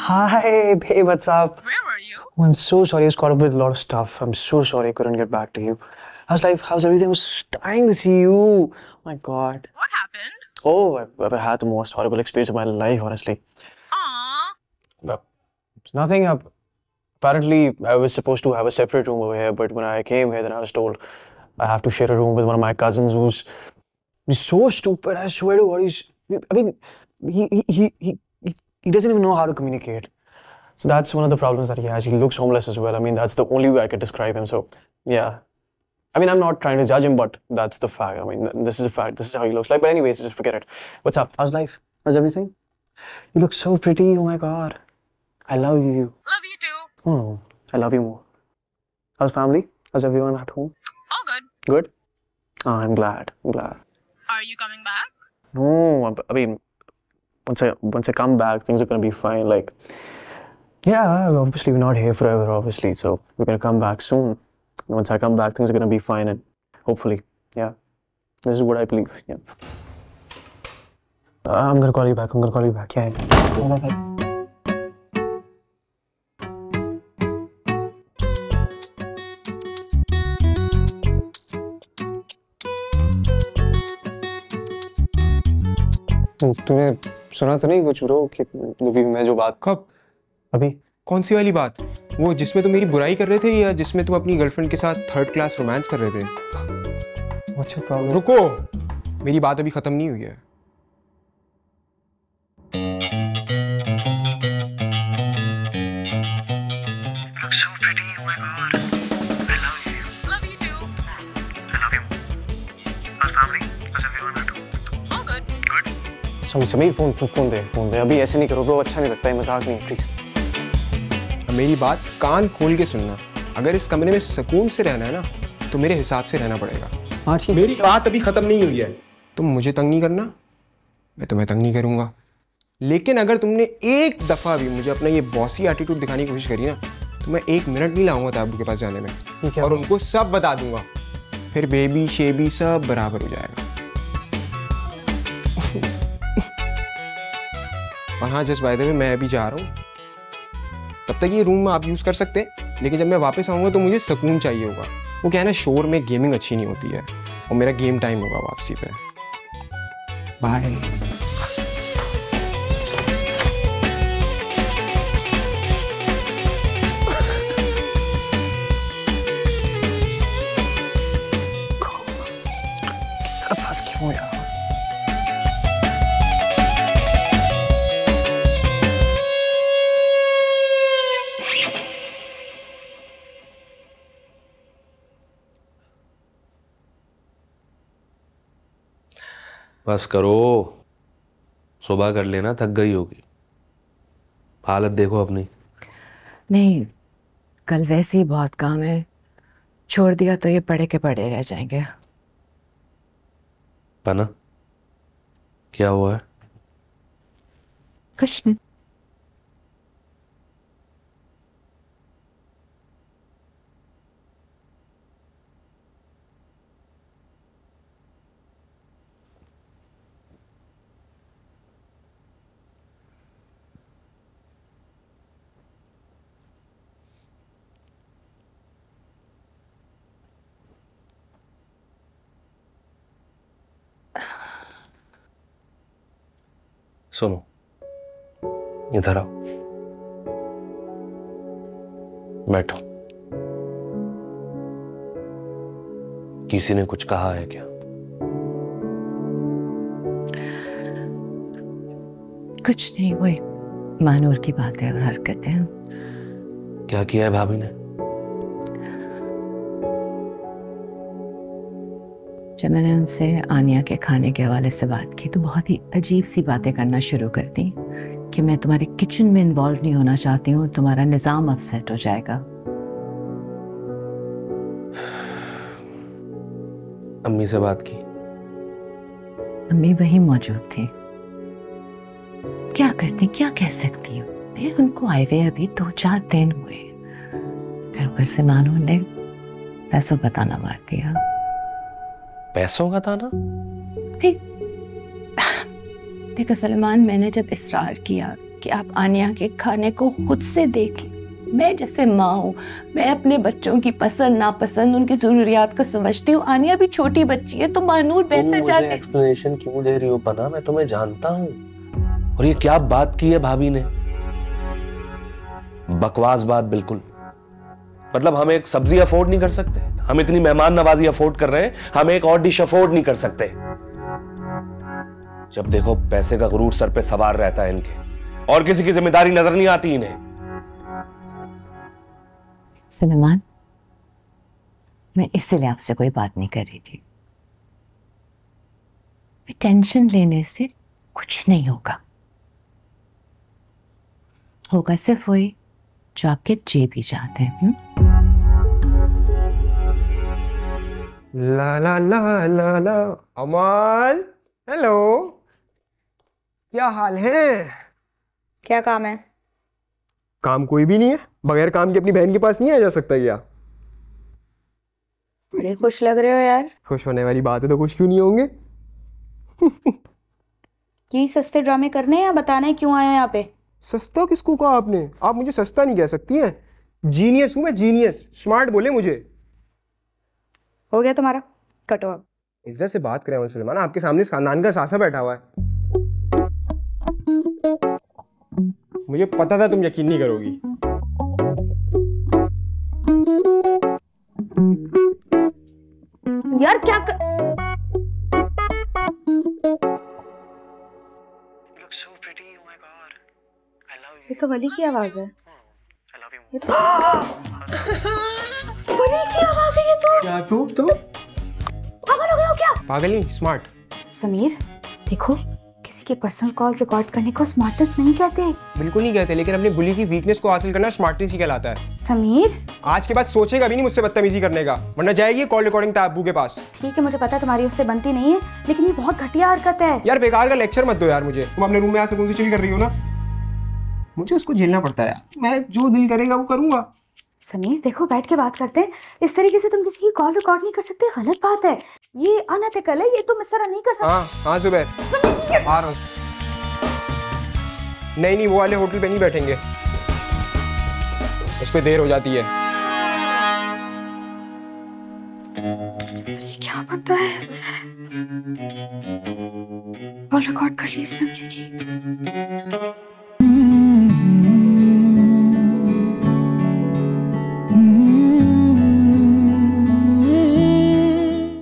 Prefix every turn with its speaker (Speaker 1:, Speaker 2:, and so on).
Speaker 1: Hi, babe, what's up?
Speaker 2: Where were you?
Speaker 1: Oh, I'm so sorry, I was caught up with a lot of stuff. I'm so sorry I couldn't get back to you. How's life? How's everything? I was dying to see you. Oh my God.
Speaker 2: What happened?
Speaker 1: Oh, I've had the most horrible experience of my life, honestly.
Speaker 2: Aww.
Speaker 1: But it's nothing. Apparently, I was supposed to have a separate room over here, but when I came here, then I was told I have to share a room with one of my cousins he's so stupid. I swear to God, he doesn't even know how to communicate. So that's one of the problems that he has. He looks homeless as well. I mean, that's the only way I could describe him. So, yeah. I mean, I'm not trying to judge him, but that's the fact. I mean, this is a fact. This is how he looks like. But anyways, just forget it. What's up? How's life? How's everything? You look so pretty. Oh my God. I love you.
Speaker 2: Love you too.
Speaker 1: Oh, I love you more. How's family? How's everyone at home?
Speaker 2: All good.
Speaker 1: Good? Oh, I'm glad. I'm glad.
Speaker 2: Are you coming back?
Speaker 1: No, I mean, once I come back, things are gonna be fine. Like, yeah, obviously we're not here forever, obviously. So we're gonna come back soon. And once I come back, things are gonna be fine, and hopefully, yeah. This is what I believe. Yeah. I'm gonna call you back. I'm gonna call you back. Yeah. Bye bye. तूने सुना तो नहीं कुछ bro कि अभी मैं जो बात
Speaker 3: कब
Speaker 1: अभी
Speaker 3: कौन सी वाली बात वो जिसमें तुम मेरी बुराई कर रहे थे या जिसमें तुम अपनी गर्लफ्रेंड के साथ थर्ड क्लास रोमांस कर रहे थे?
Speaker 1: What's your problem?
Speaker 3: रुको, मेरी बात अभी खत्म नहीं हुई है।
Speaker 1: You look so pretty. Oh my God. I love you.
Speaker 2: Love you too.
Speaker 1: I love you. How's family? How's everyone at home?
Speaker 2: All good.
Speaker 1: Good. Sameer phone दे अभी ऐसे नहीं करो ब्रो, अच्छा नहीं लगता है, मजाक नहीं प्लीज।
Speaker 3: अब मेरी बात कान खोल के सुनना, अगर इस कमरे में सुकून से रहना है ना तो मेरे हिसाब से रहना पड़ेगा।
Speaker 1: हाँ ठीक है।
Speaker 3: मेरी बात अभी खत्म नहीं हुई है। तुम मुझे तंग नहीं करना, मैं तुम्हें तंग नहीं करूंगा, लेकिन अगर तुमने एक दफा भी मुझे अपना ये बॉसी एटीट्यूड दिखाने की कोशिश करी ना तो मैं 1 मिनट नहीं लाऊंगा ताबू के पास जाने में और उनको सब बता दूंगा, फिर बेबी शेबी सब बराबर हो जाएगा। और हाँ, जस्ट बाय द वे मैं अभी जा रहा हूँ, तब तक ये रूम आप यूज़ कर सकते हैं, लेकिन जब मैं वापस आऊँगा तो मुझे सुकून चाहिए होगा। वो क्या है ना, शोर में गेमिंग अच्छी नहीं होती है और मेरा गेम टाइम होगा वापसी पे। बाय।
Speaker 1: बस क्यों यार?
Speaker 4: बस करो, सुबह कर लेना, थक गई होगी। हालत देखो अपनी।
Speaker 5: नहीं, कल वैसे ही बहुत काम है, छोड़ दिया तो ये पड़े के पड़े रह जाएंगे।
Speaker 4: पना, क्या हुआ है?
Speaker 5: कुछ नहीं।
Speaker 4: सुनो, इधर आओ, बैठो। किसी ने कुछ कहा है क्या?
Speaker 5: कुछ नहीं, वही मानूर की बातें और हरकतें।
Speaker 4: क्या किया है भाभी ने?
Speaker 5: जब मैंने उनसे आनिया के खाने के हवाले से बात की तो बहुत ही अजीब सी बातें करना शुरू कर दी कि मैं तुम्हारे किचन में इन्वॉल्व नहीं होना चाहती हूँ, तुम्हारा निजाम अपसेट हो जाएगा।
Speaker 4: अम्मी से बात की?
Speaker 5: अम्मी वही मौजूद थी। क्या करती, क्या कह सकती हूँ? उनको आए हुए अभी 2-4 दिन हुए, फिर ऊपर से मानो ने पैसों का ताना मार दिया।
Speaker 4: पैसों का ताना?
Speaker 5: देखो सलमान, मैंने जब इसरार किया कि आप आनिया के खाने को खुद से देख लें। मैं जैसे माँ हूँ, मैं अपने बच्चों की पसंद नापसंद, उनकी जरूरियात को समझती हूँ। आनिया भी छोटी बच्ची है, तो मानूर बेहतर चाहती है।
Speaker 4: एक्सप्लेनेशन क्यों दे रही हो पना? मैं तुम्हें जानता हूँ। और ये क्या बात की है भाभी ने? बकवास बात बिल्कुल। मतलब हम एक सब्जी अफोर्ड नहीं कर सकते? हम इतनी मेहमान नवाजी अफोर्ड कर रहे हैं, हम एक और डिश अफोर्ड नहीं कर सकते? जब देखो पैसे का गुरूर सर पे सवार रहता है इनके, और किसी की जिम्मेदारी नजर नहीं आती इन्हें।
Speaker 5: सलमान, मैं इसलिए आपसे कोई बात नहीं कर रही थी। टेंशन लेने से कुछ नहीं होगा। होगा सिर्फ वही जो आपके जेब ही चाहते हैं।
Speaker 3: ला ला ला ला ला। अमन, हेलो, क्या हाल है?
Speaker 6: क्या काम है?
Speaker 3: काम कोई भी नहीं है। बगैर काम के अपनी बहन के पास नहीं आ जा सकता क्या?
Speaker 6: बड़े खुश लग रहे हो यार।
Speaker 3: खुश होने वाली बात है तो कुछ क्यों नहीं होंगे।
Speaker 6: ये सस्ते ड्रामे करने हैं या बताना है क्यों आए हो यहाँ पे?
Speaker 3: सस्ता किसको कहा आपने? आप मुझे सस्ता नहीं कह सकती हैं। जीनियस हूं मैं, जीनियस। स्मार्ट बोले मुझे।
Speaker 6: हो गया तुम्हारा, कटो अब।
Speaker 3: इज्जत से बात करें अमन सुलेमान, आपके सामने इस खानदान का सासा बैठा हुआ है। मुझे पता था तुम यकीन नहीं करोगी।
Speaker 6: यार क्या
Speaker 1: So pretty, oh my god. I love you.
Speaker 6: ये तो वली की आवाज है।
Speaker 1: I love you.
Speaker 6: ये तो वली की आवाज है। ये तो
Speaker 3: क्या तुम
Speaker 6: पागल हो गए हो क्या?
Speaker 3: पागल नहीं, स्मार्ट।
Speaker 6: समीर देखो, किसी के पर्सनल कॉल रिकॉर्ड करने को स्मार्टनेस नहीं कहते।
Speaker 3: बिल्कुल नहीं कहते, लेकिन अपने बुली की वीकनेस को हासिल करना स्मार्टनेस ही कहलाता है।
Speaker 6: समीर
Speaker 3: आज के बाद सोचेगा भी नहीं मुझसे बदतमीजी करने का, वरना जाएगी कॉल रिकॉर्डिंग ताबू के पास।
Speaker 6: ठीक है, मुझे पता है तुम्हारी उससे बनती नहीं है, लेकिन ये बहुत घटिया हरकत है।
Speaker 3: यार बेकार का लेक्चर मत दो यार मुझे। तुम अपने रूम में आ सकून से चिल कर रही हो ना, मुझे उसको झेलना पड़ता है। मैं जो दिल करेगा वो करूंगा।
Speaker 6: समीर देखो, बैठ के बात करते हैं। इस तरीके से तुम किसी की कॉल रिकॉर्ड नहीं कर सकते, गलत बात है। ये अनएथिकल है, ये तुम इस तरह नहीं कर सकते।
Speaker 3: हाँ सुबह आ रहा हूँ। नहीं वो वाले होटल पे नहीं बैठेंगे, उस पे देर हो जाती है।
Speaker 6: क्या पता है, कॉल रिकॉर्ड कर ली इसने।